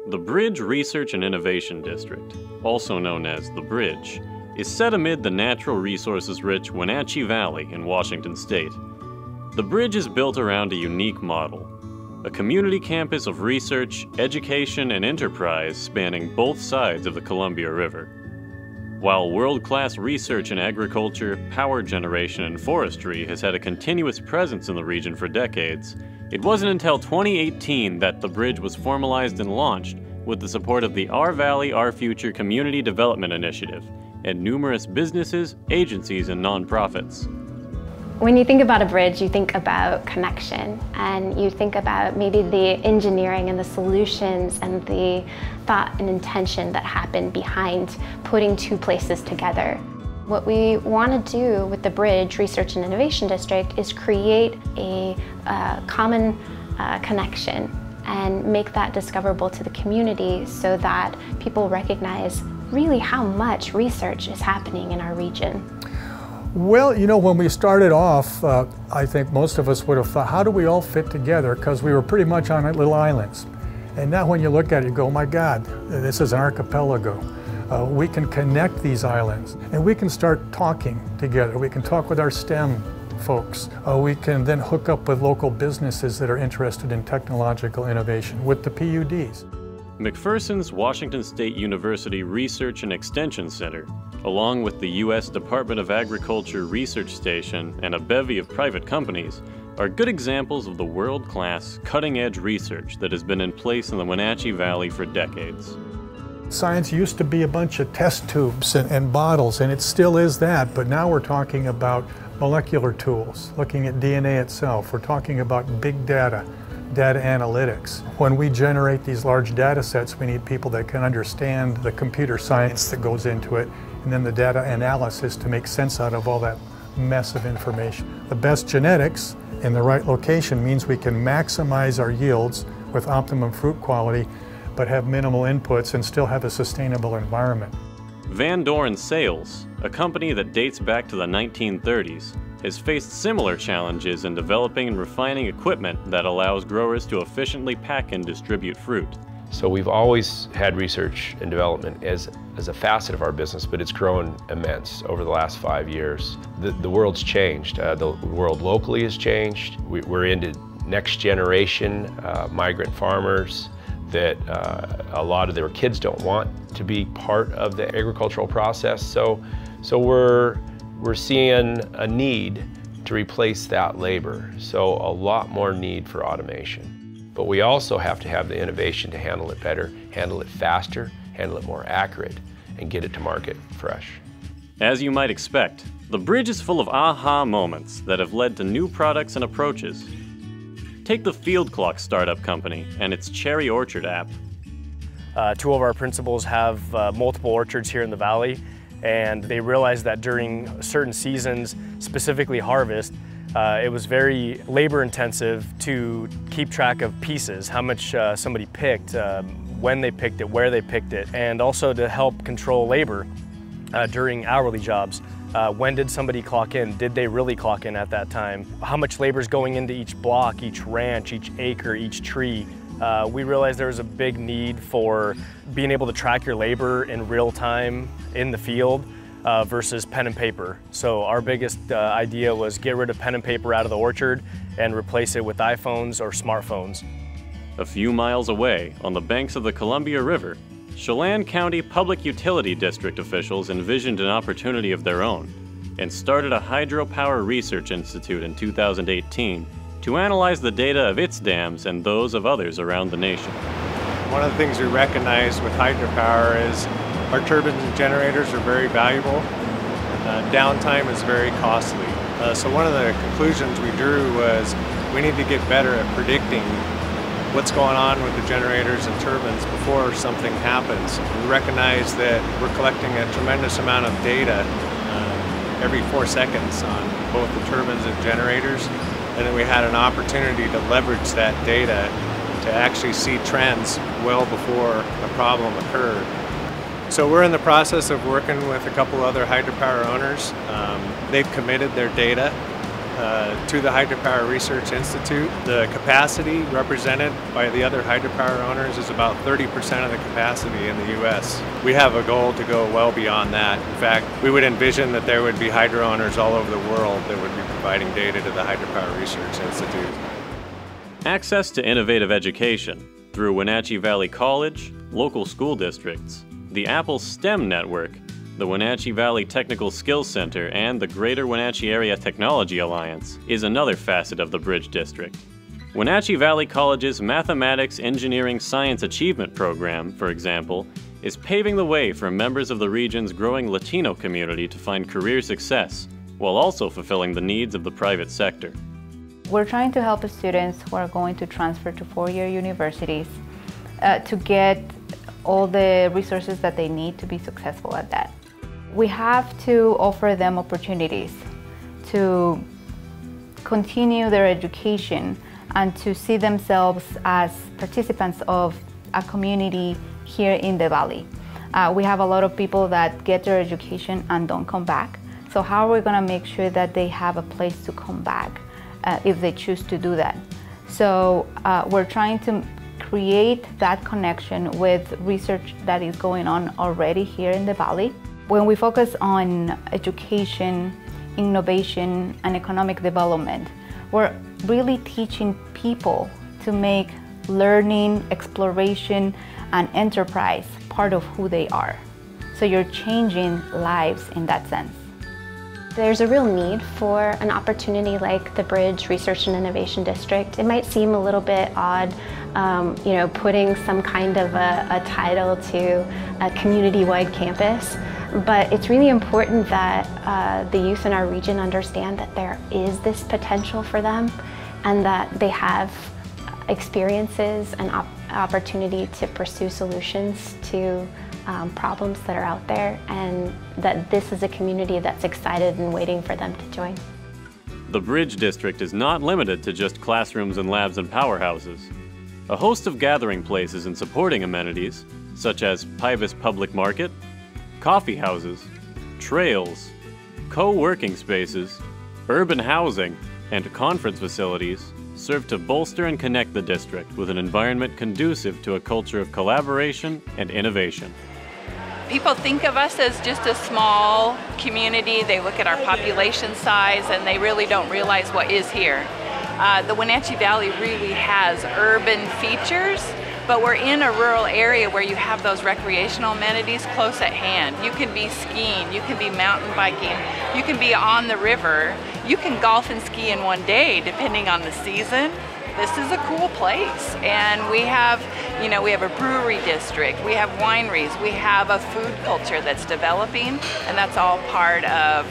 The Bridge Research and Innovation District, also known as The Bridge, is set amid the natural resources-rich Wenatchee Valley in Washington State. The Bridge is built around a unique model, a community campus of research, education, and enterprise spanning both sides of the Columbia River. While world-class research in agriculture, power generation, and forestry has had a continuous presence in the region for decades, it wasn't until 2018 that the Bridge was formalized and launched with the support of the Our Valley, Our Future Community Development Initiative and numerous businesses, agencies, and nonprofits. When you think about a bridge, you think about connection, and you think about maybe the engineering and the solutions and the thought and intention that happened behind putting two places together. What we want to do with the Bridge Research and Innovation District is create a common connection and make that discoverable to the community so that people recognize really how much research is happening in our region. Well, you know, when we started off, I think most of us would have thought, how do we all fit together? Because we were pretty much on little islands. And now when you look at it, you go, oh my God, this is an archipelago. We can connect these islands, and we can start talking together. We can talk with our STEM folks. We can then hook up with local businesses that are interested in technological innovation with the PUDs. McPherson's Washington State University Research and Extension Center, along with the U.S. Department of Agriculture Research Station and a bevy of private companies, are good examples of the world-class, cutting-edge research that has been in place in the Wenatchee Valley for decades. Science used to be a bunch of test tubes and bottles, and it still is that, but now we're talking about molecular tools, looking at DNA itself. We're talking about big data analytics. When we generate these large data sets, we need people that can understand the computer science that goes into it, and then the data analysis to make sense out of all that mess of information. The best genetics in the right location means we can maximize our yields with optimum fruit quality, but have minimal inputs and still have a sustainable environment. Van Doren Sales, a company that dates back to the 1930s, has faced similar challenges in developing and refining equipment that allows growers to efficiently pack and distribute fruit. So we've always had research and development as a facet of our business, but it's grown immense over the last 5 years. The world's changed. The world locally has changed. We're into next generation migrant farmers that a lot of their kids don't want to be part of the agricultural process. So we're seeing a need to replace that labor. So a lot more need for automation. But we also have to have the innovation to handle it better, handle it faster, handle it more accurate, and get it to market fresh. As you might expect, the Bridge is full of aha moments that have led to new products and approaches. Take the Field Clock startup company and its Cherry Orchard app. Two of our principals have multiple orchards here in the valley, and they realized that during certain seasons, specifically harvest, it was very labor intensive to keep track of pieces, how much somebody picked, when they picked it, where they picked it, and also to help control labor during hourly jobs. When did somebody clock in? Did they really clock in at that time? How much labor is going into each block, each ranch, each acre, each tree? We realized there was a big need for being able to track your labor in real time in the field versus pen and paper. So our biggest idea was get rid of pen and paper out of the orchard and replace it with iPhones or smartphones. A few miles away, on the banks of the Columbia River, Chelan County Public Utility District officials envisioned an opportunity of their own and started a hydropower research institute in 2018 to analyze the data of its dams and those of others around the nation. One of the things we recognize with hydropower is our turbines and generators are very valuable. Downtime is very costly. So one of the conclusions we drew was we need to get better at predicting what's going on with the generators and turbines before something happens. We recognize that we're collecting a tremendous amount of data every 4 seconds on both the turbines and generators, and then we had an opportunity to leverage that data to actually see trends well before a problem occurred. So we're in the process of working with a couple other hydropower owners. They've committed their data to the Hydropower Research Institute. The capacity represented by the other hydropower owners is about 30% of the capacity in the U.S. We have a goal to go well beyond that. In fact, we would envision that there would be hydro owners all over the world that would be providing data to the Hydropower Research Institute. Access to innovative education through Wenatchee Valley College, local school districts, the Apple STEM Network, the Wenatchee Valley Technical Skills Center, and the Greater Wenatchee Area Technology Alliance is another facet of the Bridge District. Wenatchee Valley College's Mathematics Engineering Science Achievement Program, for example, is paving the way for members of the region's growing Latino community to find career success, while also fulfilling the needs of the private sector. We're trying to help students who are going to transfer to four-year universities to get all the resources that they need to be successful at that. We have to offer them opportunities to continue their education and to see themselves as participants of a community here in the Valley. We have a lot of people that get their education and don't come back. So how are we going to make sure that they have a place to come back if they choose to do that? So we're trying to create that connection with research that is going on already here in the Valley. When we focus on education, innovation, and economic development, we're really teaching people to make learning, exploration, and enterprise part of who they are. So you're changing lives in that sense. There's a real need for an opportunity like the Bridge Research and Innovation District. It might seem a little bit odd, putting some kind of a title to a community-wide campus, but it's really important that the youth in our region understand that there is this potential for them and that they have experiences and opportunity to pursue solutions to problems that are out there, and that this is a community that's excited and waiting for them to join. The Bridge District is not limited to just classrooms and labs and powerhouses. A host of gathering places and supporting amenities, such as Pybus Public Market, coffee houses, trails, co-working spaces, urban housing, and conference facilities serve to bolster and connect the district with an environment conducive to a culture of collaboration and innovation. People think of us as just a small community. They look at our population size and they really don't realize what is here. The Wenatchee Valley really has urban features, but we're in a rural area where you have those recreational amenities close at hand. You can be skiing, you can be mountain biking, you can be on the river, you can golf and ski in one day depending on the season. This is a cool place, and we have a brewery district, we have wineries, we have a food culture that's developing, and that's all part of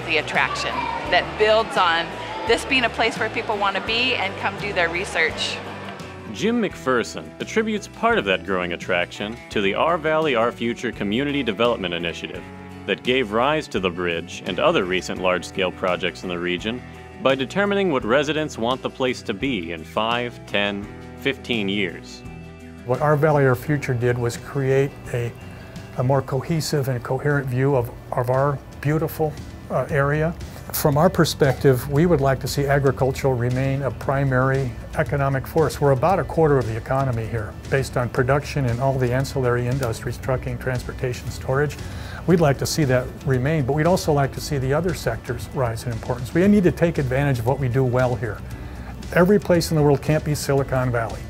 the attraction that builds on this being a place where people want to be and come do their research. Jim McPherson attributes part of that growing attraction to the Our Valley, Our Future Community Development Initiative that gave rise to the Bridge and other recent large-scale projects in the region by determining what residents want the place to be in 5, 10, 15 years. What Our Valley, Our Future did was create a more cohesive and coherent view of our beautiful area. From our perspective, we would like to see agriculture remain a primary economic force. We're about a quarter of the economy here, based on production and all the ancillary industries, trucking, transportation, storage. We'd like to see that remain, but we'd also like to see the other sectors rise in importance. We need to take advantage of what we do well here. Every place in the world can't be Silicon Valley,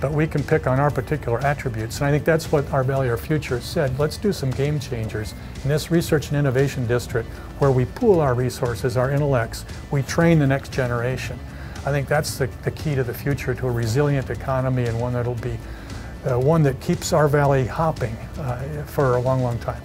but we can pick on our particular attributes. And I think that's what Our Valley, Our Future said. Let's do some game changers in this research and innovation district where we pool our resources, our intellects, we train the next generation. I think that's the key to the future, to a resilient economy, and one that'll be one that keeps our valley hopping for a long, long time.